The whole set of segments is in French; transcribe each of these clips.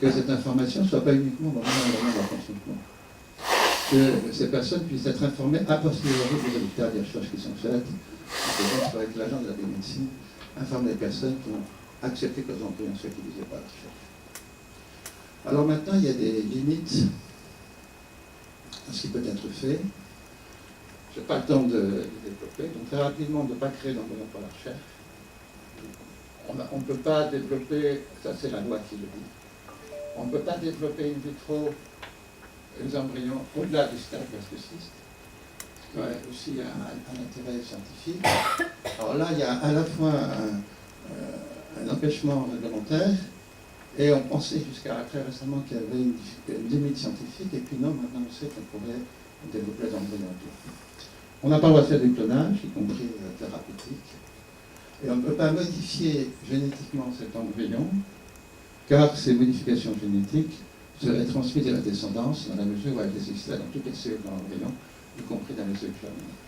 que cette information ne soit pas uniquement dans le moment de leur consentement. Que ces personnes puissent être informées a posteriori des résultats des recherches qui sont faites, et avec l'agent de la biomédecine, informe les personnes qui ont accepté que leurs embryons soient utilisés par la recherche. Alors maintenant, il y a des limites à ce qui peut être fait. Je n'ai pas le temps de développer, donc très rapidement, de ne pas créer d'embryons par la recherche. On ne peut pas développer, ça c'est la loi qui le dit, on ne peut pas développer in vitro les embryons au-delà du stade blastocyste. Ouais, aussi un intérêt scientifique. Alors là, il y a à la fois un empêchement réglementaire, et on pensait jusqu'à très récemment qu'il y avait une limite scientifique, et puis non, maintenant on sait qu'on pourrait développer les embryons. On n'a pas le droit de faire du clonage, y compris thérapeutique, et on ne peut pas modifier génétiquement cet embryon, car ces modifications génétiques seraient transmises à la descendance dans la mesure où elles existaient dans toutes les cellules de l'embryon, y compris dans les cellules germinales.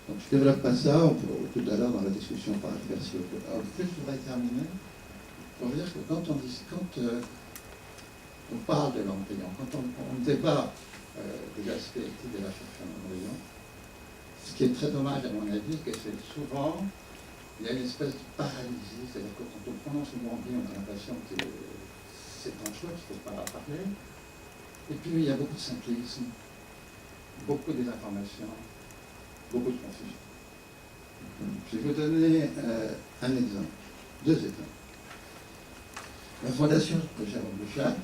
Donc je ne développe pas ça, on peut tout à l'heure dans la discussion par réflexion. Alors plus je voudrais terminer pour dire que quand on parle de l'embryon, quand on débat des aspects éthiques de la recherche en embryon, ce qui est très dommage à mon avis, que c'est souvent, il y a une espèce de paralysie, c'est-à-dire que quand on prononce le mot embryon, on a l'impression que c'est un choix qu'il ne faut pas parler. Et puis il y a beaucoup de simplisme, beaucoup de désinformation, beaucoup de confusion. Je vais vous donner un exemple, deux exemples. La fondation Jérôme Bouchard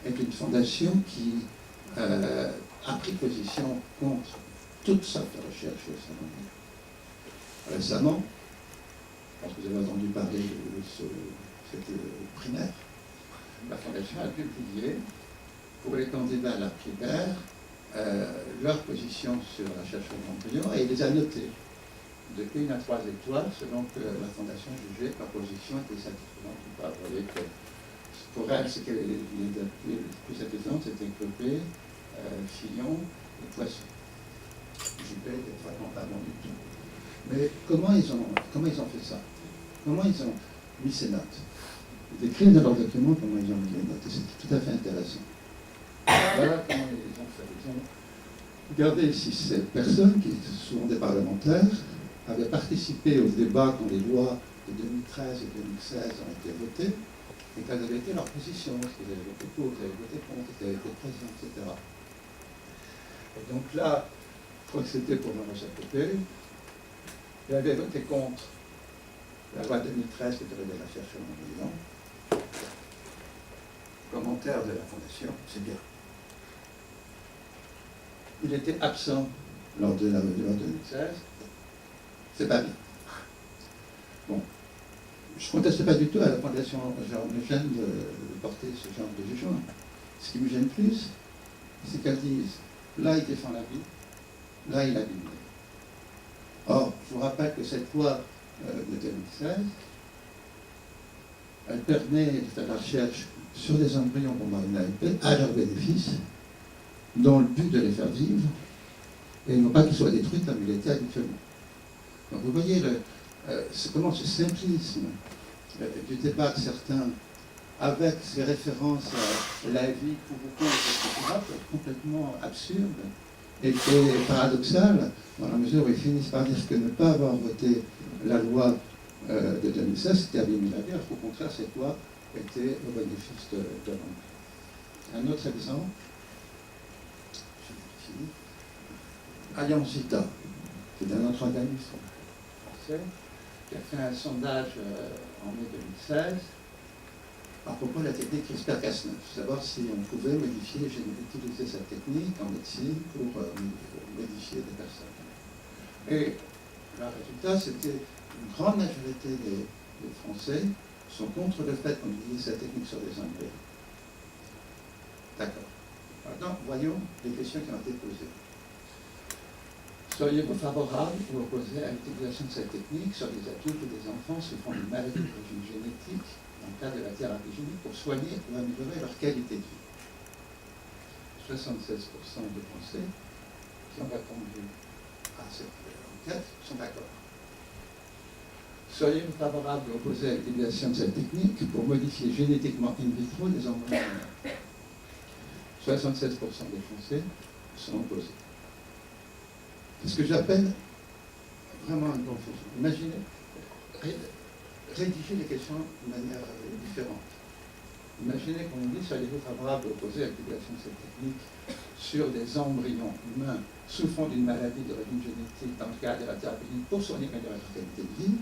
est une fondation qui a pris position contre toutes sortes de recherches au sein de l'embryon. Récemment, je pense que vous avez entendu parler de cette primaire, la fondation a publié pour les candidats à la primaire leur position sur la recherche sur l'embryon, et il les a notés de 1 à 3 étoiles selon que la fondation jugeait que leur position était satisfaisante ou pas. Vous voyez que pour elle, ce qui est le plus satisfaisant, c'était Clopé, Fillon et Poisson. Juppé n'était vraiment pas bon du tout. Mais comment ils ont fait ça? Comment ils ont mis ces notes? Ils décrivent dans leur document comment ils ont mis les notes, et c'est tout à fait intéressant. Voilà comment ils ont fait. Ils ont regardé ici ces personnes, qui sont souvent des parlementaires, avaient participé au débat quand les lois de 2013 et 2016 ont été votées, et quelles avaient été leurs positions, est-ce qu'ils avaient voté pour, ils avaient voté contre, ils avaient été présents, etc. Et donc là, je crois que c'était pour Maurice Clopé, il avait voté contre la loi 2013 qui devait la recherche en embryon. Commentaire de la Fondation, c'est bien. Il était absent lors de la loi 2016, c'est pas bien. Bon, je ne conteste pas du tout à la Fondation Jérôme Lejeune de porter ce genre de jugement. Ce qui me gêne plus, c'est qu'elles disent, là il défend la vie, là il abîme. Or, je vous rappelle que cette loi de 2016, elle permet de faire la recherche sur des embryons pour une ALP à leur bénéfice, dans le but de les faire vivre, et non pas qu'ils soient détruits comme il était habituellement. Donc vous voyez comment ce simplisme du débat de certains, avec ces références à la vie pour ou contre, etc., peut être complètement absurde et paradoxal, dans la mesure où ils finissent par dire que ne pas avoir voté la loi de 2016, c'était abîmer la vie, alors qu'au contraire, cette loi était au bénéfice de l'homme. Un autre exemple, Alliance Vita, qui est un autre organisme français, qui a fait un sondage en mai 2016 à propos de la technique CRISPR-Cas9, savoir si on pouvait utiliser cette technique en médecine pour modifier des personnes. Et le résultat, c'était une grande majorité des Français sont contre le fait qu'on utilise cette technique sur des embryons. D'accord. Maintenant, voyons les questions qui ont été posées. Seriez-vous favorable ou opposé à l'utilisation de cette technique sur des adultes ou des enfants souffrant d'une maladie d'origine génétique dans le cadre de la thérapie génique pour soigner ou améliorer leur qualité de vie? 76% des Français qui ont répondu à cette enquête sont d'accord. Seriez-vous favorable ou opposé à l'utilisation de cette technique pour modifier génétiquement in vitro des embryons humains? 76% des Français sont opposés. C'est ce que j'appelle vraiment une confusion. Imaginez, rédiger les questions de manière différente. Imaginez qu'on nous dit, seriez-vous favorable ou opposé à l'utilisation de cette technique sur des embryons humains souffrant d'une maladie d'origine génétique dans le cadre de la thérapie pour soigner une qualité de vie?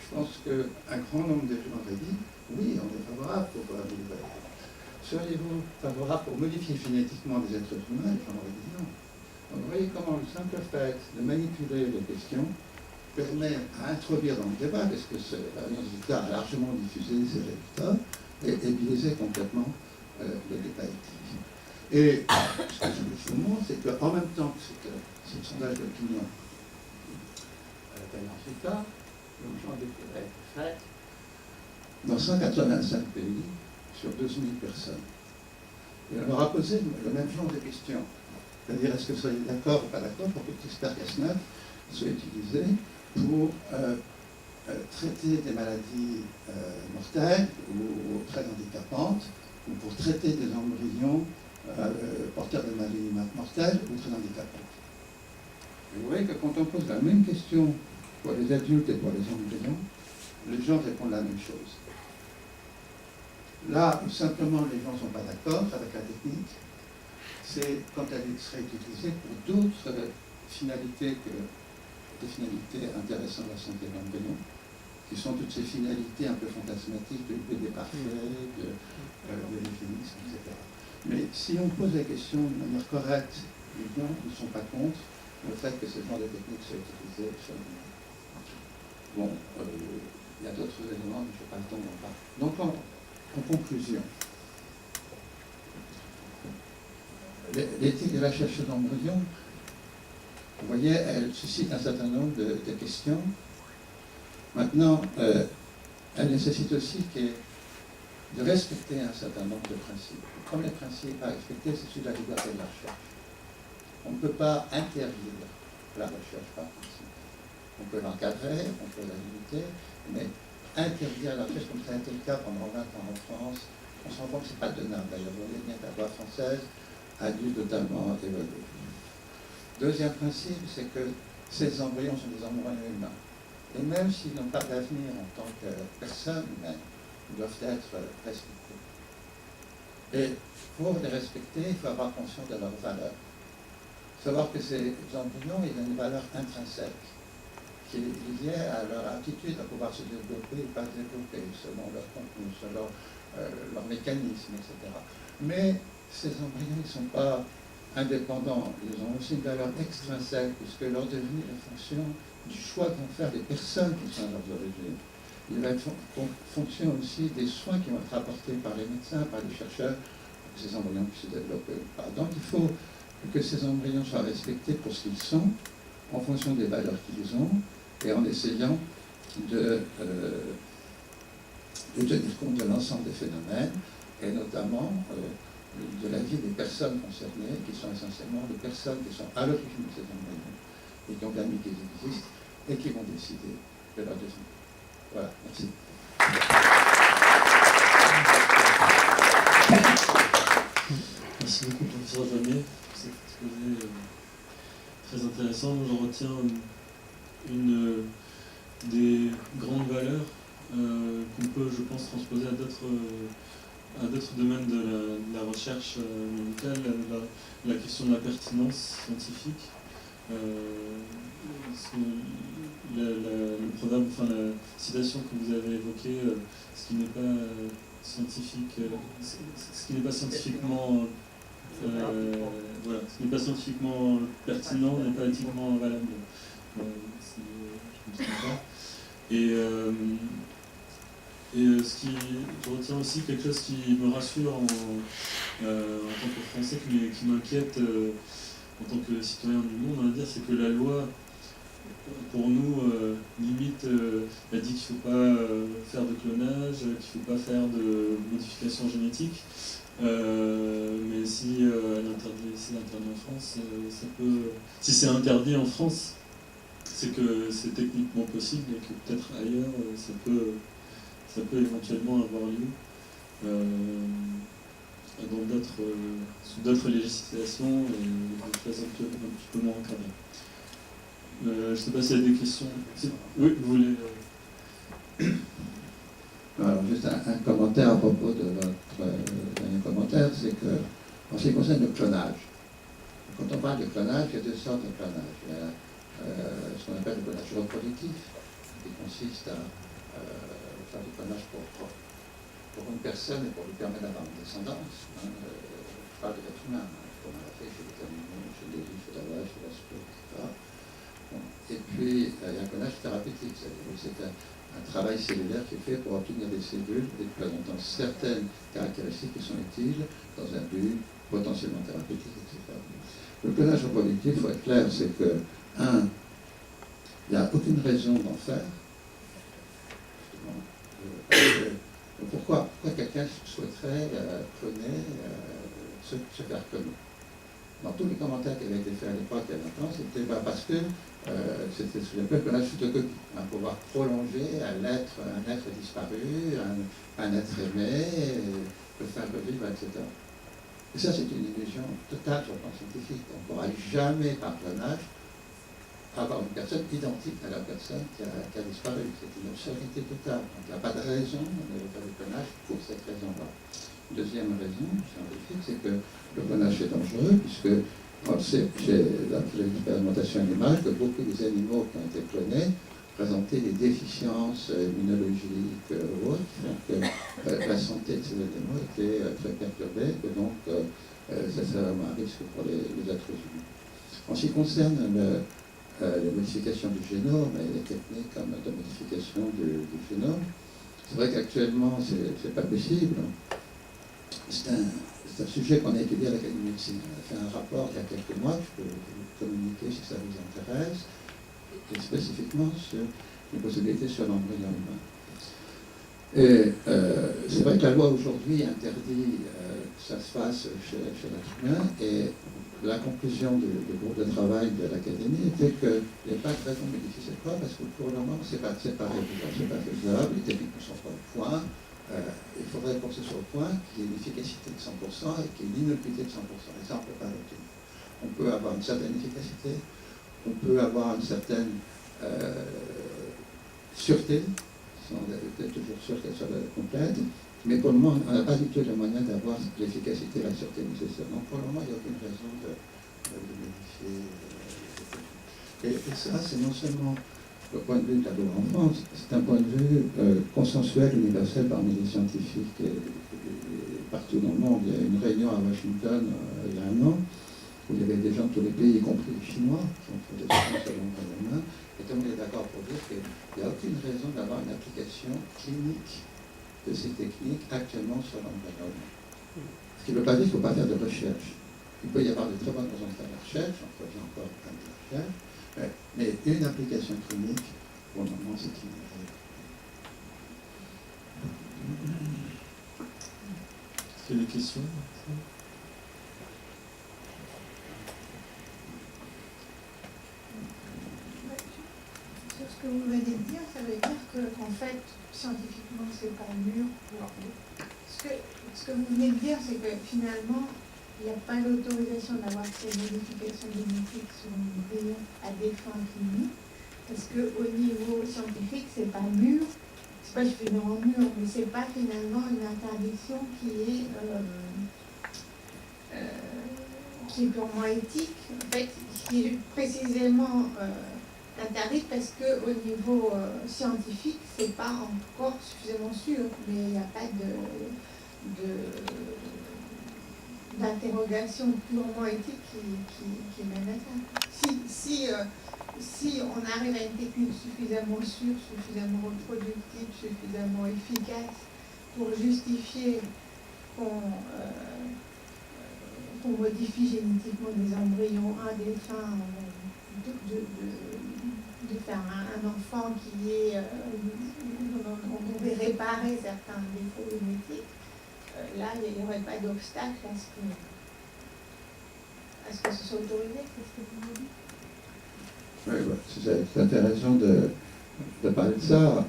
Je pense qu'un grand nombre de gens auraient dit, oui, on est favorable pour améliorer. Seriez-vous favorable pour modifier génétiquement des êtres humains? Les gens auraient dit non. Donc vous voyez comment le simple fait de manipuler les questions permet à introduire dans le débat, parce que la résultat a largement diffusé ces résultats, et biaisé complètement le débat éthique. Et ce que je vous montre, c'est qu'en même temps que ce sondage d'opinion fait un résultat, le genre d'étude a été fait dans 185 pays sur 12 000 personnes. Et on leur a posé le même genre de questions. C'est-à-dire, est-ce que vous soyez d'accord ou pas d'accord pour que CRISPR-Cas9 soit utilisé pour traiter des maladies mortelles ou très handicapantes, ou pour traiter des embryons porteurs de maladies mortelles ou très handicapantes. Et vous voyez que quand on pose la même question pour les adultes et pour les embryons, les gens répondent la même chose. Là où simplement les gens ne sont pas d'accord avec la technique, c'est quand elle serait utilisée pour d'autres finalités que des finalités intéressant la santé de l'embryon, qui sont toutes ces finalités un peu fantasmatiques de l'idée parfait, de l'eugénisme, etc. Mais si on pose la question de manière correcte, les gens ne sont pas contre le fait que ce genre de technique soit utilisé sur les humains. Bon, il y a d'autres éléments, mais je n'ai pas le temps d'en parler. Donc, en conclusion, l'éthique de la recherche d'embryons, vous voyez, elle suscite un certain nombre de questions. Maintenant, elle nécessite aussi de respecter un certain nombre de principes. Le premier principe à respecter, c'est celui de la liberté de la recherche. On ne peut pas interdire la recherche par principe. On peut l'encadrer, on peut la limiter, mais interdire la recherche, comme ça a été le cas pendant 20 ans en France, on se rend compte que ce n'est pas tenable. D'ailleurs, vous voyez bien que la loi française a dû totalement évoluer. Deuxième principe, c'est que ces embryons sont des embryons humains. Et même s'ils n'ont pas d'avenir en tant que personnes humaines, ils doivent être respectés. Et pour les respecter, il faut avoir conscience de leurs valeurs. Savoir que ces embryons, ils ont une valeur intrinsèque, qui est liée à leur aptitude à pouvoir se développer ou pas se développer, selon leur contenu, selon leur mécanisme, etc. Mais ces embryons ne sont pas indépendants, ils ont aussi une valeur extrinsèque, puisque leur devenir est fonction du choix que vont faire les personnes qui sont à leurs origines. Il va être fonction aussi des soins qui vont être apportés par les médecins, par les chercheurs, pour que ces embryons puissent se développer ou pas. Donc il faut que ces embryons soient respectés pour ce qu'ils sont, en fonction des valeurs qu'ils ont, et en essayant de tenir compte de l'ensemble des phénomènes, et notamment de la vie des personnes concernées, qui sont essentiellement des personnes qui sont à l'origine de ces embryons, et qui ont permis qu'ils existent, et qui vont décider de leur devenir. Voilà, merci. Merci beaucoup, professeur Jamier, pour cet exposé très intéressant. J'en retiens une des grandes valeurs qu'on peut, je pense, transposer à d'autres domaines de la recherche médicale, la question de la pertinence scientifique. Le proverbe, enfin la citation que vous avez évoquée, ce qui n'est pas scientifique, ce qui n'est pas scientifiquement voilà, ce qui n'est pas scientifiquement pertinent n'est pas éthiquement valable. Si je ne me trompe pas. Et ce qui, je retiens aussi quelque chose qui me rassure en tant que Français, qui m'inquiète en tant que citoyen du monde, on va dire, c'est que la loi, pour nous, limite, elle dit qu'il ne faut pas faire de clonage, qu'il ne faut pas faire de modification génétique. Mais si elle interdit, c'est interdit en France, ça peut. Si c'est interdit en France, c'est que c'est techniquement possible et que peut-être ailleurs, ça peut éventuellement avoir lieu sous d'autres législations et de façon un petit peu moins encadrée. Je ne sais pas s'il y a des questions. Oui, vous voulez... Alors, juste un commentaire à propos de votre dernier commentaire, c'est que, en ce qui concerne le clonage, quand on parle de clonage, il y a deux sortes de clonage. Il y a ce qu'on appelle le clonage reproductif, qui consiste à faire du clonage pour une personne et pour lui permettre d'avoir une descendance. Je parle de l'être humain, comme on l'a fait chez les animaux, chez les loups, chez la vache, chez la souris, etc. Bon. Et puis, il y a un clonage thérapeutique, c'est-à-dire que c'est un travail cellulaire qui est fait pour obtenir des cellules et présentant certaines caractéristiques qui sont utiles dans un but potentiellement thérapeutique, etc. Le clonage reproductif, il faut être clair, c'est que, il n'y a aucune raison d'en faire. Pourquoi quelqu'un souhaiterait cloner, se faire cloner? Dans tous les commentaires qui avaient été faits à l'époque, il y a longtemps, c'était parce que c'était ce qu'on appelle le clonage photocopie, pouvoir prolonger un être disparu, un être aimé, le faire revivre, etc. Et ça, c'est une illusion totale sur le plan scientifique. On ne pourra jamais, par clonage, avoir une personne identique à la personne qui a disparu. C'est une absurdité totale. Donc, il n'y a pas de raison de faire du clonage pour cette raison-là. Deuxième raison scientifique, c'est que le clonage est dangereux, puisque on sait, dans l'expérimentation animale, que beaucoup des animaux qui ont été clonés présentaient des déficiences immunologiques ou autres, donc la santé de ces animaux était très perturbée, et donc ça serait vraiment un risque pour les êtres humains. En ce qui concerne les modifications du génome et les techniques comme de modification du génome, c'est vrai qu'actuellement, c'est pas possible. C'est un sujet qu'on a étudié à l'Académie de médecine. On a fait un rapport il y a quelques mois, je peux vous communiquer si ça vous intéresse, et spécifiquement sur les possibilités sur l'embryon humain. Et c'est vrai que la loi aujourd'hui interdit que ça se fasse chez l'être humain, et la conclusion du groupe de travail de l'Académie était qu'il n'y a pas de raison de modifier cette loi, parce que pour le moment, c'est pas faisable, les techniques ne sont pas au point. Il faudrait pour que ce soit au point qu'il y ait une efficacité de 100% et qu'il y ait une innocuité de 100%. Et ça, on ne peut pas l'obtenir. On peut avoir une certaine efficacité, on peut avoir une certaine sûreté, sans être toujours sûr qu'elle soit complète, mais pour le moment, on n'a pas du tout les moyens d'avoir l'efficacité et la sûreté nécessaire. Donc pour le moment, il n'y a aucune raison de modifier. Et ça, c'est non seulement le point de vue de la loi en France, c'est un point de vue consensuel, universel parmi les scientifiques et partout dans le monde. Il y a eu une réunion à Washington il y a un an, où il y avait des gens de tous les pays, y compris les Chinois, qui ont fait des sciences à l'embryon humain, et tout le monde est d'accord pour dire qu'il n'y a aucune raison d'avoir une application clinique de ces techniques actuellement sur l'embryon humain. Ce qui ne veut pas dire qu'il ne faut pas faire de recherche. Il peut y avoir de très bonnes raisons de faire de la recherche, on produit encore plein de recherches, mais une application clinique, pour le moment, c'est ignoré. Est-ce qu'il y a des questions? Sur ce que vous venez de dire, ça veut dire qu'en fait, scientifiquement, c'est pas mûr pour... Ce que vous venez de dire, c'est que finalement, il n'y a pas l'autorisation d'avoir ces modifications génétiques sur l'embryon à des fins cliniques, parce qu'au niveau scientifique, c'est pas mûr, c'est pas suffisamment mûr, mais c'est pas finalement une interdiction qui est purement éthique, en fait, qui est précisément interdite parce qu'au niveau scientifique, c'est pas encore suffisamment sûr, mais il n'y a pas d'interrogation purement éthique qui mène à ça. Si on arrive à une technique suffisamment sûre, suffisamment reproductive, suffisamment efficace pour justifier qu'on modifie génétiquement des embryons à des fins de faire un enfant qui est, on pouvait réparer certains défauts génétiques, là, il n'y aurait pas d'obstacle à ce que ce soit autorisé. Qu'est-ce que vous dites? Oui, vous avez tout à fait raison de parler de ça.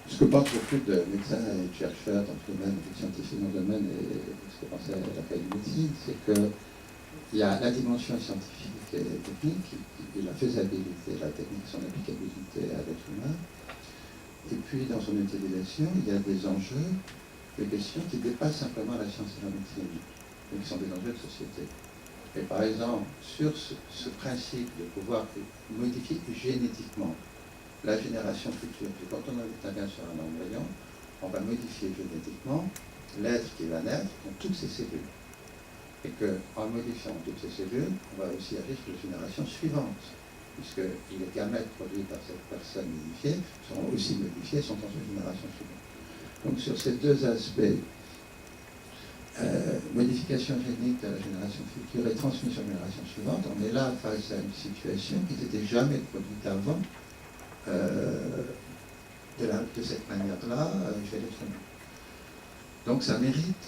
Ce que pensent beaucoup de médecins et de chercheurs dans le domaine, de scientifiques dans le domaine, et ce que pensait l'Académie de médecine, c'est qu'il y a la dimension scientifique et technique, et la faisabilité, la technique, son applicabilité à l'être humain. Et puis, dans son utilisation, il y a des enjeux, des questions qui dépassent simplement la science et la médecine, mais qui sont des enjeux de société. Et par exemple, sur ce principe de pouvoir modifier génétiquement la génération future, et quand on intervient sur un embryon, on va modifier génétiquement l'être qui va naître dans toutes ses cellules. Et qu'en modifiant toutes ces cellules, on va aussi agir sur les générations suivantes, puisque les gamètes produits par cette personne modifiée seront aussi modifiés, sont dans une génération suivante. Donc sur ces deux aspects, modification génique de la génération future et transmission de la génération suivante, on est là face à une situation qui n'était jamais produite avant de cette manière-là chez l'être humain. Donc ça mérite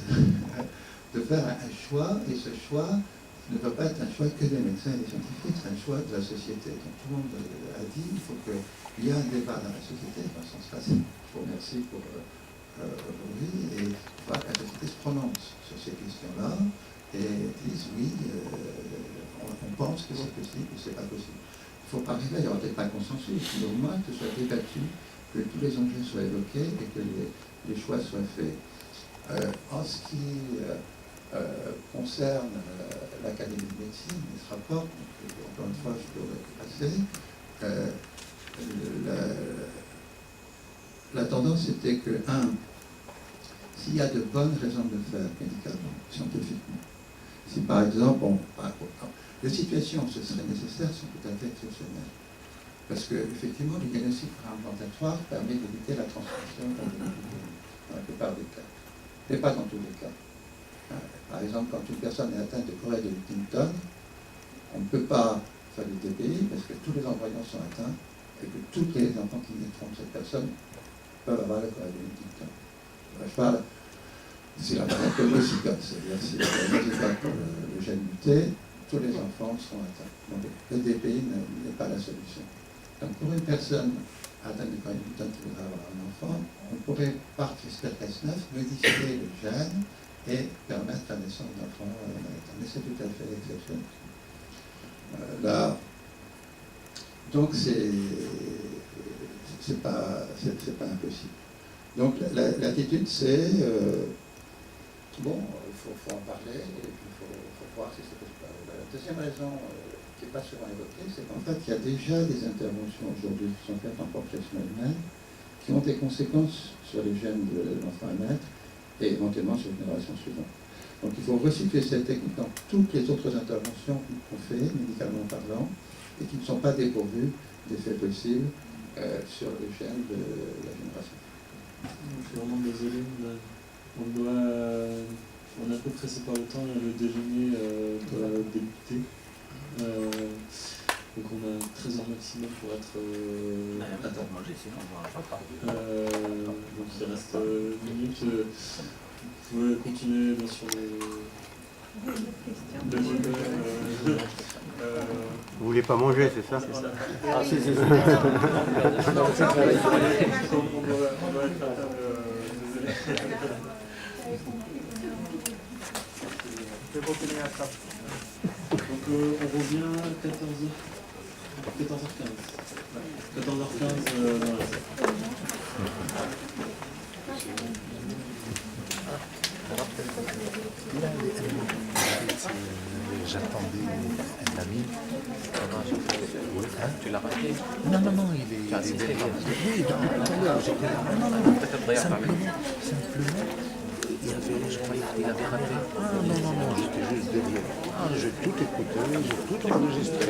de faire un choix, et ce choix ne peut pas être un choix que des médecins et des scientifiques, c'est un choix de la société. Donc tout le monde a dit qu'il faut qu'il y ait un débat dans la société, dans ce sens-là. Je vous remercie pour aujourd'hui, et il faut que la société se prononce sur ces questions-là et dise oui, on pense que c'est possible ou c'est pas possible. Il ne faut pas arriver, il n'y aura peut-être pas de consensus, mais au moins que ce soit débattu, que tous les enjeux soient évoqués et que les choix soient faits. En ce qui concerne l'Académie de médecine et ce rapport, encore une fois, je peux passer, la tendance était que, s'il y a de bonnes raisons de le faire médicalement, scientifiquement, si par exemple, les situations où ce serait nécessaire sont tout à fait exceptionnelles. Parce qu'effectivement, le diagnostic implantatoire permet d'éviter la transmission dans la plupart des cas, mais pas dans tous les cas. Par exemple, quand une personne est atteinte de Corée de Huntington, on ne peut pas faire du TBI parce que tous les embryons sont atteints et que tous les enfants qui naîtront de cette personne peuvent avoir la Corée de Huntington. Je parle, c'est la maladie homozygote, c'est-à-dire si l'homozygote pour le gène muté, tous les enfants seront atteints. Donc le DPI n'est pas la solution. Donc pour une personne atteinte de Corée de Huntington qui voudrait avoir un enfant, on pourrait par CRISPR-Cas9 modifier le gène et permettre la naissance d'enfants américains. Mais c'est tout à fait exceptionnel. Donc c'est pas impossible. Donc l'attitude c'est bon, il faut en parler et puis il faut voir si c'est possible. La deuxième raison qui n'est pas souvent évoquée, c'est qu'en fait il y a déjà des interventions aujourd'hui qui sont faites en population humaine qui ont des conséquences sur les gènes de l'enfant à naître et éventuellement sur les générations suivantes. Donc il faut recycler cette technique dans toutes les autres interventions qu'on fait, médicalement parlant, et qui ne sont pas dépourvues d'effets possibles sur les gènes de la génération. Je suis vraiment désolé, on est un peu pressé par le temps, le déjeuner doit débuter. Donc on a 13 heures maximum pour être attends, manger, sinon on va pas. donc il reste une minute. Vous pouvez continuer bien sûr le déjeuner. Vous voulez pas manger, c'est ça? C'est ça. Ah si, si, si. On doit être à table, désolé. Je vais continuer à ça. Donc on revient à 14h15. 14h15 dans la salle. J'attendais un ami. Tu l'as raté? Non, non, non, il est derrière. Oui, depuis tout à l'heure, j'étais là. Non, non, non, simplement, je croyais qu'il avait raté. Ah, non, non, non, j'étais juste derrière. Ah, j'ai tout écouté, j'ai tout enregistré.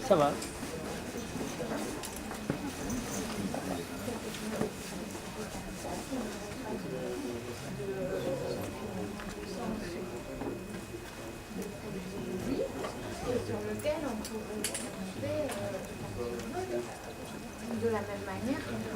Ça va. Sur lequel on fait de la même manière qu'on